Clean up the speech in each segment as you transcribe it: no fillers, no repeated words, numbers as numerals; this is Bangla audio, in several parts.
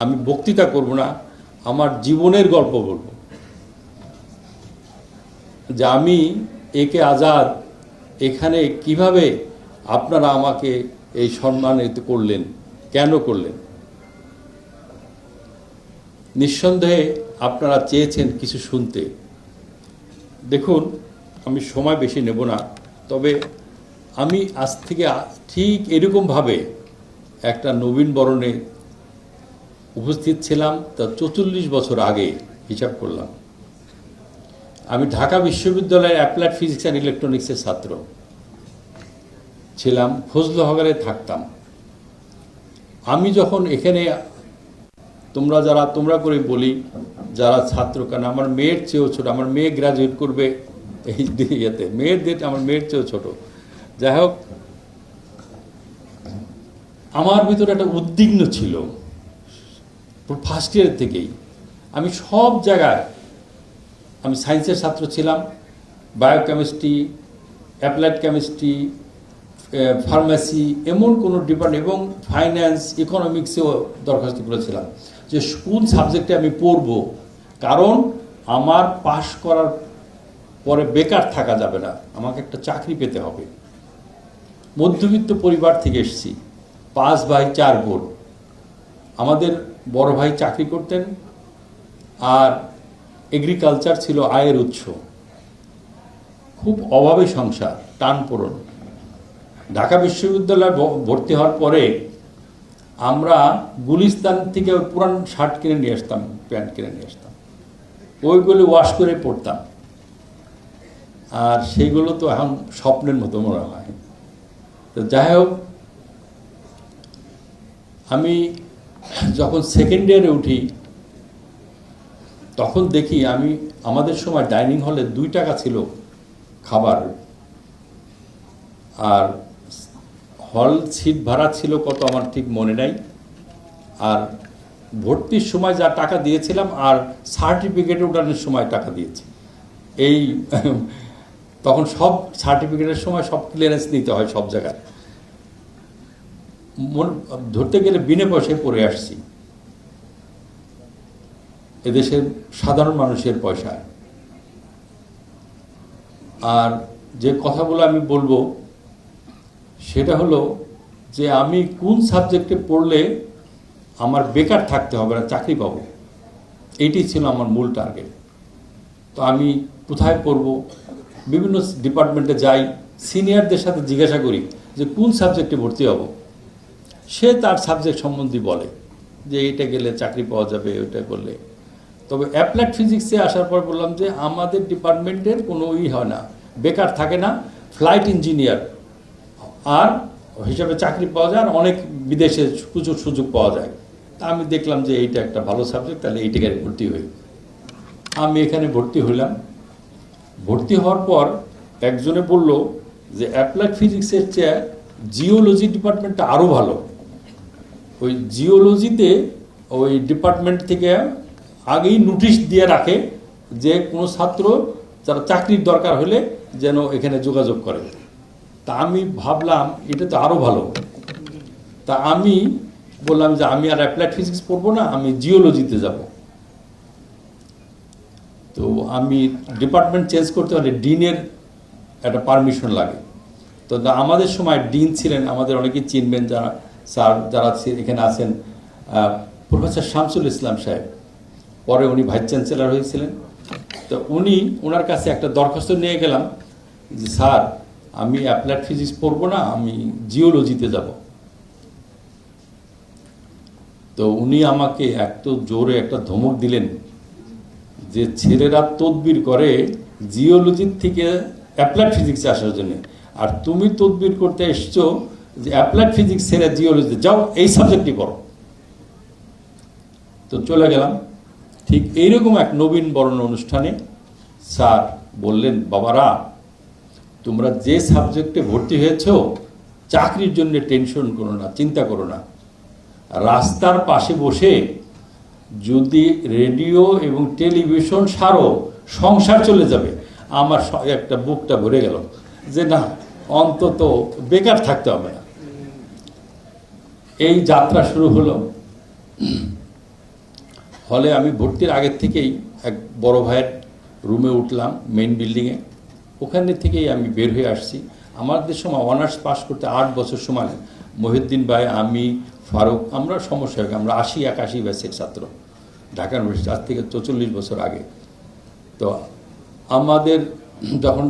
আমি বক্তৃতা করব না, আমার জীবনের গল্প বলব যে আমি একে আজাদ এখানে কিভাবে আপনারা আমাকে এই সম্মানিত করলেন, কেন করলেন। নিঃসন্দেহে আপনারা চেয়েছেন কিছু শুনতে। দেখুন, আমি সময় বেশি নেব না, তবে আমি আজ থেকে ঠিক এরকমভাবে একটা নবীন বরণে উপস্থিত ছিলাম, তা 44 বছর আগে হিসাব করলাম। আমি ঢাকা বিশ্ববিদ্যালয়ের অ্যাপ্লাইড ফিজিক্স অ্যান্ড ইলেকট্রনিক্সের ছাত্র ছিলাম, ফজলুল হকারে থাকতাম। আমি যখন এখানে তোমরা করে বলি যারা ছাত্র, কেন আমার মেয়ের চেয়েও ছোট, আমার মেয়ে গ্রাজুয়েট করবে এই ইয়েতে, মেয়েদের আমার মেয়ের চেয়েও ছোট। যাই হোক, আমার ভিতরে একটা উদ্বিগ্ন ছিল ফার্স্ট ইয়ার থেকেই। আমি সব জায়গায়, আমি সায়েন্সের ছাত্র ছিলাম, বায়োকেমিস্ট্রি, অ্যাপ্লাইড কেমিস্ট্রি, ফার্মেসি, এমন কোনো ডিপার্টমেন্ট এবং ফাইন্যান্স, ইকোনমিক্সেও দরখাস্ত করেছিলাম যে কোন সাবজেক্টে আমি পড়ব, কারণ আমার পাশ করার পরে বেকার থাকা যাবে না, আমাকে একটা চাকরি পেতে হবে। মধ্যবিত্ত পরিবার থেকে এসেছি, 5 ভাই 4 বোন। আমাদের বড় ভাই চাকরি করতেন, আর এগ্রিকালচার ছিল আয়ের উৎস। খুব অভাবে সংসার, টানপোড়েন। ঢাকা বিশ্ববিদ্যালয়ে ভর্তি হওয়ার পরে আমরা গুলিস্তান থেকে পুরান শার্ট কিনে নিয়ে আসতাম, প্যান্ট কিনে নিয়ে আসতাম, ওইগুলি ওয়াশ করে পরতাম। আর সেইগুলো তো এখন স্বপ্নের মতো মনে হয়। তো যাই হোক, আমি যখন সেকেন্ড ইয়ারে উঠি তখন দেখি আমাদের সময় ডাইনিং হলে 2 টাকা ছিল খাবার, আর হল সিট ভাড়া ছিল কত আমার ঠিক মনে নাই। আর ভর্তির সময় যা টাকা দিয়েছিলাম আর সার্টিফিকেটে ওঠানোর সময় টাকা দিয়েছি। এই তখন সব সার্টিফিকেটের সময় সব ক্লিয়ারেন্স নিতে হয় সব জায়গায়। ধরতে গেলে বিনা পয়সায় পড়ে আসছি, এদেশের সাধারণ মানুষের পয়সায়। আর যে কথাগুলো আমি বলবো সেটা হলো যে আমি কোন সাবজেক্টে পড়লে আমার বেকার থাকতে হবে না, চাকরি পাবো, এইটি ছিল আমার মূল টার্গেট। তো আমি কোথায় পড়ব, বিভিন্ন ডিপার্টমেন্টে যাই, সিনিয়রদের সাথে জিজ্ঞাসা করি যে কোন সাবজেক্টে ভর্তি হব। সে তার সাবজেক্ট সম্বন্ধে বলে যে এটা গেলে চাকরি পাওয়া যাবে, ওইটা করলে। তবে অ্যাপ্লাইড ফিজিক্সে আসার পর বললাম যে আমাদের ডিপার্টমেন্টের কোনো হয় না, বেকার থাকে না, ফ্লাইট ইঞ্জিনিয়ার আর হিসাবে চাকরি পাওয়া যায়, আর অনেক বিদেশে প্রচুর সুযোগ পাওয়া যায়। তা আমি দেখলাম যে এইটা একটা ভালো সাবজেক্ট, তাহলে এইটাকে ভর্তি হই। আমি এখানে ভর্তি হইলাম। ভর্তি হওয়ার পর একজনে বলল যে অ্যাপ্লাইড ফিজিক্সের চেয়ে জিওলজি ডিপার্টমেন্টটা আরও ভালো। ওই জিওলজিতে ওই ডিপার্টমেন্ট থেকে আগেই নোটিশ দিয়ে রাখে যে কোনো ছাত্র যারা চাকরির দরকার হলে যেন এখানে যোগাযোগ করে। তা আমি ভাবলাম এটা তো আরও ভালো। তা আমি বললাম যে আমি আর অ্যাপ্লাইড ফিজিক্স পড়বো না, আমি জিওলজিতে যাব। তো আমি ডিপার্টমেন্ট চেঞ্জ করতে হলে ডিনের একটা পারমিশন লাগে। তো আমাদের সময় ডিন ছিলেন, আমাদের অনেকেই চিনবেন যারা স্যার যারা এখানে আছেন, প্রফেসর শামসুল ইসলাম সাহেব। পরে উনি ভাইস চ্যান্সেলর হয়েছিলেন। তো ওনার কাছে একটা দরখাস্ত নিয়ে গেলাম যে স্যার আমি অ্যাপ্লাইড ফিজিক্স পড়বো না, আমি জিওলজিতে যাব। তো উনি আমাকে এত জোরে একটা ধমক দিলেন যে ছেলেরা তদবির করে জিওলজির থেকে অ্যাপ্লাইড ফিজিক্সে আসার জন্য, আর তুমি তদবির করতে এসছো যে অ্যাপ্লাইড ফিজিক্স ছেড়ে জিওলজিতে যাও, এই সাবজেক্টই পড়ো। তো চলে গেলাম। ঠিক এইরকম এক নবীন বরণ অনুষ্ঠানে স্যার বললেন, বাবারা তোমরা যে সাবজেক্টে ভর্তি হয়েছ চাকরির জন্য টেনশন করো না, চিন্তা করো না। রাস্তার পাশে বসে যদি রেডিও এবং টেলিভিশন সারো সংসার চলে যাবে। আমার একটা বুকটা ভরে গেল যে না, অন্তত বেকার থাকতে হবে না। এই যাত্রা শুরু হলো। ফলে আমি ভর্তির আগের থেকেই এক বড় ভাইয়ের রুমে উঠলাম মেইন বিল্ডিংয়ে, ওখানে থেকেই আমি বের হয়ে আসছি। আমাদের সময় অনার্স পাস করতে 8 বছর সময় লাগে। মহিউদ্দিন ভাই, আমি, ফারুক, আমরা সমস্যা হয়, আমরা 81 ব্যাচের ছাত্র ঢাকা ইউনিভার্সিটি, আজ থেকে 44 বছর আগে। তো আমাদের যখন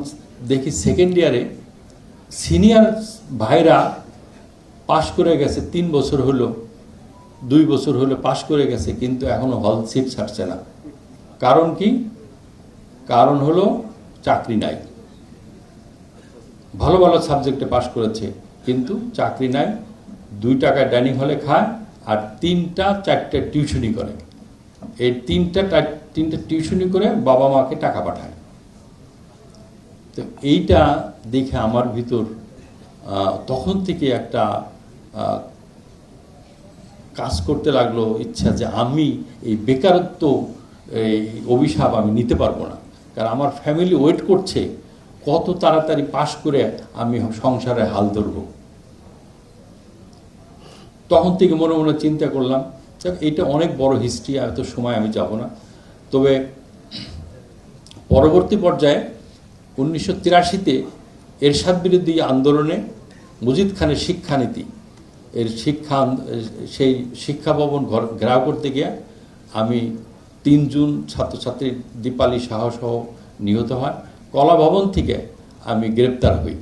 দেখি সেকেন্ড ইয়ারে সিনিয়র ভাইরা পাশ করে গেছে, 3 বছর হলো, 2 বছর হলো পাশ করে গেছে, কিন্তু এখনো হল সিট ছাড়ছে না। কারণ কি? কারণ হলো চাকরি নাই। ভালো ভালো সাবজেক্টে পাশ করেছে কিন্তু চাকরি নাই। 2 টাকায় ডাইনিং হলে খায় আর 3টা-4টে টিউশনি করে। এই 3টা টিউশনি করে বাবা মাকে টাকা পাঠায়। তো এইটা দেখে আমার ভিতর তখন থেকে একটা কাজ করতে লাগলো, ইচ্ছা যে আমি এই বেকারত্ব, এই অভিশাপ আমি নিতে পারবো না। কারণ আমার ফ্যামিলি ওয়েট করছে কত তাড়াতাড়ি পাশ করে আমি সংসারে হাল ধরব। তখন থেকে মনে মনে চিন্তা করলাম, এটা অনেক বড় হিস্ট্রি, এত সময় আমি যাব না। তবে পরবর্তী পর্যায়ে 1983-তে এরশাদ বিরোধী আন্দোলনে মুজিদ খানের শিক্ষানীতি সেই শিক্ষা ভবন ঘেরাও করতে গিয়ে আমি 3 জুন ছাত্রছাত্রী দীপালি সাহা সহ নিহত হয়। কলা ভবন থেকে আমি গ্রেপ্তার হই।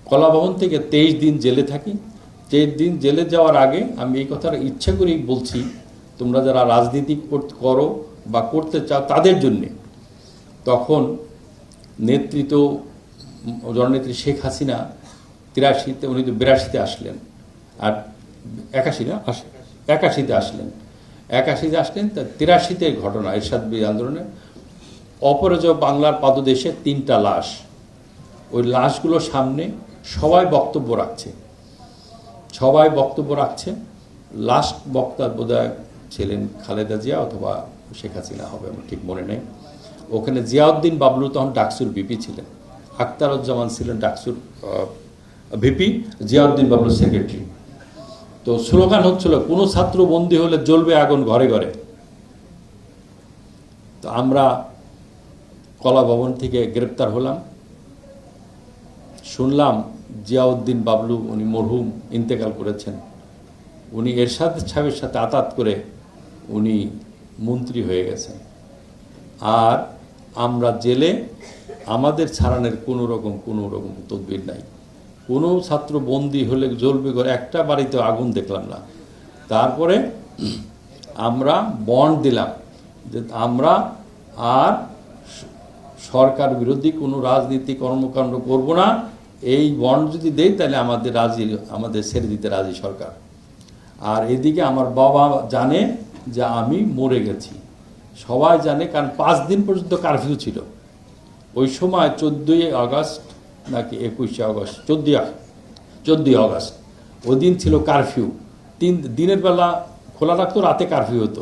কলা ভবন থেকে 23 দিন জেলে থাকি। 23 দিন জেলে যাওয়ার আগে আমি এই কথাটা ইচ্ছা করেই বলছি, তোমরা যারা রাজনীতি করো বা করতে চাও তাদের জন্যে। তখন নেতৃত্ব জননেত্রী শেখ হাসিনা 83-তে, উনি তো 82-তে আসলেন, আর 81-তে আসলেন। 81-তে আসলেন, তা 83-তে ঘটনা এরশাদ বিরোধী আন্দোলনে অপরাজয় বাংলার পাদদেশে 3টা লাশ। ওই লাশগুলোর সামনে সবাই বক্তব্য রাখছে। লাস্ট বক্তা বোধহয় ছিলেন খালেদা জিয়া অথবা শেখ হাসিনা হবে, আমার ঠিক মনে নেই। ওখানে জিয়াউদ্দিন বাবলু তখন ডাকসুর ভিপি ছিলেন, আখতারুজ্জামান ছিলেন ডাকসুর ভিপি, জিয়াউদ্দিন বাবলু সেক্রেটারি। তো স্লোগান হচ্ছিল, কোনো ছাত্র বন্দী হলে জ্বলবে আগুন ঘরে ঘরে। তো আমরা কলা ভবন থেকে গ্রেপ্তার হলাম। শুনলাম জিয়াউদ্দিন বাবলু, উনি মরহুম, ইন্তেকাল করেছেন। উনি এরশাদ সাহেবের সাথে আতাত করে উনি মন্ত্রী হয়ে গেছেন। আর আমরা জেলে, আমাদের ছাড়ানোর কোনো রকম তদবির নাই। কোনো ছাত্র বন্দী হলে জ্বলবে ঘরে, একটা বাড়িতে আগুন দেখলাম না। তারপরে আমরা বন্ড দিলাম যে আমরা আর সরকার বিরোধী কোনো রাজনীতি কর্মকাণ্ড করব না। এই বন্ড যদি দেই তাহলে আমাদের ছেড়ে দিতে রাজি সরকার। আর এদিকে আমার বাবা জানে যে আমি মরে গেছি, সবাই জানে, কারণ 5 দিন পর্যন্ত কারফিউ ছিল। ওই সময় 14ই আগস্ট নাকি 21শে আগস্ট, 14ই আগস্ট, ওই দিন ছিল কারফিউ। দিনের বেলা খোলা রাখতো, রাতে কারফিউ হতো।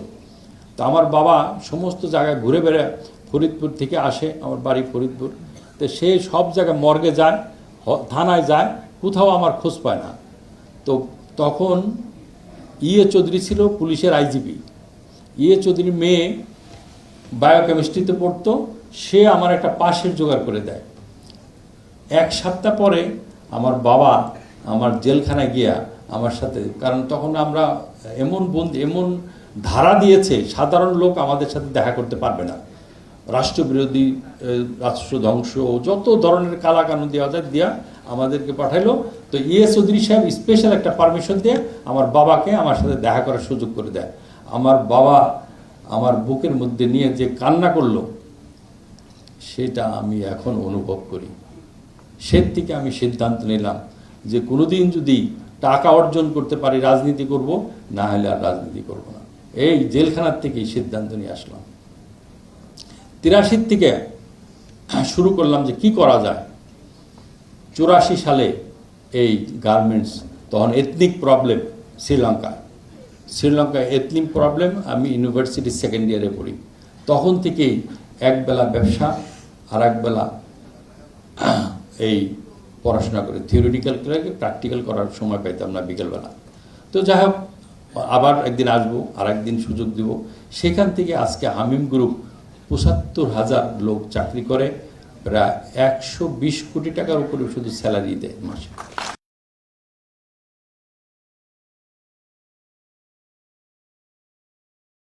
তো আমার বাবা সমস্ত জায়গায় ঘুরে বেড়ে, ফরিদপুর থেকে আসে, আমার বাড়ি ফরিদপুর, তো সে সব জায়গায় মর্গে যায়, থানায় যায়, কোথাও আমার খোঁজ পায় না। তো তখন চৌধুরী ছিল পুলিশের আইজিপি। চৌধুরীর মেয়ে বায়োকেমিস্ট্রিতে পড়তো, সে আমার একটা পাশের জোগাড় করে দেয়। 1 সপ্তাহ পরে আমার বাবা আমার জেলখানায় গিয়া আমার সাথে, কারণ তখন আমরা এমন ধারা দিয়েছে, সাধারণ লোক আমাদের সাথে দেখা করতে পারবে না। রাষ্ট্রবিরোধী, রাষ্ট্র ধ্বংস, যত ধরনের কালাকানুন দেওয়া যায় দিয়া আমাদেরকে পাঠাইলো। তো চৌধুরী সাহেব স্পেশাল একটা পারমিশন দিয়ে আমার বাবাকে আমার সাথে দেখা করার সুযোগ করে দেয়। আমার বাবা আমার বুকের মধ্যে নিয়ে যে কান্না করলো, সেটা আমি এখন অনুভব করি। সে থেকে আমি সিদ্ধান্ত নিলাম যে কোনোদিন যদি টাকা অর্জন করতে পারি রাজনীতি করব, না হলে আর রাজনীতি করব না। এই জেলখানার থেকেই সিদ্ধান্ত নিয়ে আসলাম। 83 থেকে শুরু করলাম যে কি করা যায়। 84 সালে এই গার্মেন্টস, তখন এথনিক প্রবলেম শ্রীলঙ্কায় এথনিক প্রবলেম। আমি ইউনিভার্সিটি সেকেন্ড ইয়ারে পড়ি। তখন থেকেই একবেলা ব্যবসা আর একবেলা এই পড়াশোনা করে, থিওরিটিক্যাল করে প্র্যাকটিক্যাল করার সময় পাইতাম না বিকেলবেলা। তো যাই হোক, আবার একদিন আসবো, আর একদিন সুযোগ দিব। সেখান থেকে আজকে হামিম গ্রুপ ৭৫,০০০ লোক চাকরি করে, প্রায় ১২০ কোটি টাকার উপরে শুধু স্যালারি দেয় মাসে।